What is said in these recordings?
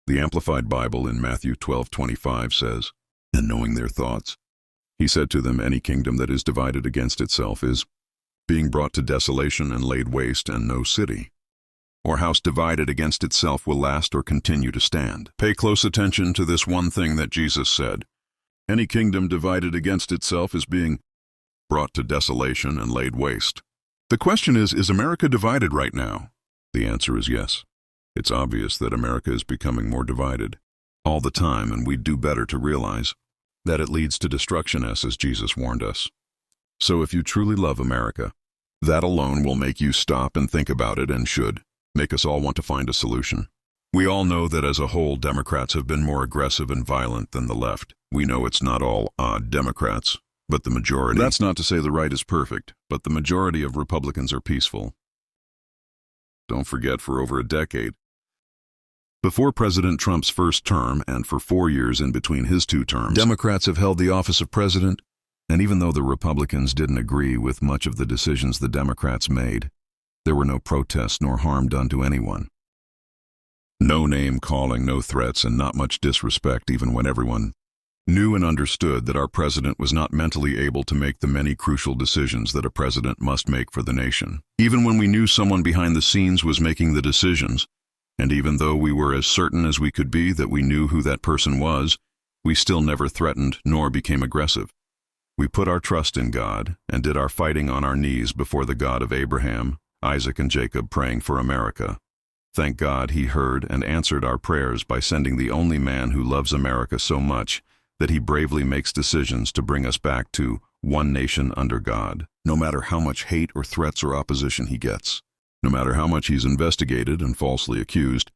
The Amplified Bible in Matthew 12:25 says, "And knowing their thoughts, he said to them, any kingdom that is divided against itself is being brought to desolation and laid waste, and no city or house divided against itself will last or continue to stand." Pay close attention to this one thing that Jesus said. Any kingdom divided against itself is being brought to desolation and laid waste. The question is America divided right now? The answer is yes. It's obvious that America is becoming more divided all the time, and we'd do better to realize that it leads to destruction, as Jesus warned us. So if you truly love America, that alone will make you stop and think about it, and should make us all want to find a solution. We all know that as a whole, Democrats have been more aggressive and violent than the left. We know it's not all Democrats, but the majority. That's not to say the right is perfect, but the majority of Republicans are peaceful. Don't forget, for over a decade, before President Trump's first term and for 4 years in between his 2 terms, Democrats have held the office of president, and even though the Republicans didn't agree with much of the decisions the Democrats made, there were no protests nor harm done to anyone. No name-calling, no threats, and not much disrespect, even when everyone knew and understood that our president was not mentally able to make the many crucial decisions that a president must make for the nation. Even when we knew someone behind the scenes was making the decisions, and even though we were as certain as we could be that we knew who that person was, we still never threatened nor became aggressive. We put our trust in God and did our fighting on our knees before the God of Abraham, Isaac, and Jacob, praying for America. Thank God he heard and answered our prayers by sending the only man who loves America so much that he bravely makes decisions to bring us back to one nation under God, no matter how much hate or threats or opposition he gets. No matter how much he's investigated and falsely accused,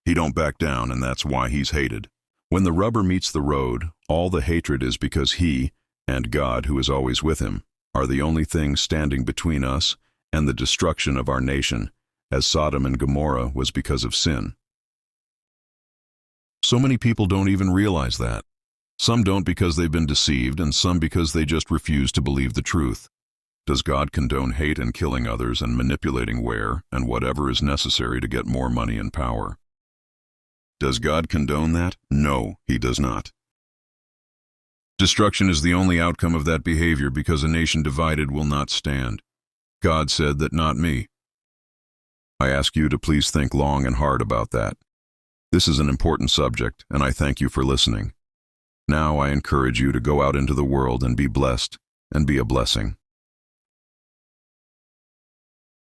he don't back down, and that's why he's hated. When the rubber meets the road, all the hatred is because he, and God, who is always with him, are the only things standing between us and the destruction of our nation, as Sodom and Gomorrah was because of sin. So many people don't even realize that. Some don't because they've been deceived, and some because they just refuse to believe the truth. Does God condone hate and killing others and manipulating where and whatever is necessary to get more money and power? Does God condone that? No, he does not. Destruction is the only outcome of that behavior, because a nation divided will not stand. God said that, not me. I ask you to please think long and hard about that. This is an important subject, and I thank you for listening. Now I encourage you to go out into the world and be blessed and be a blessing.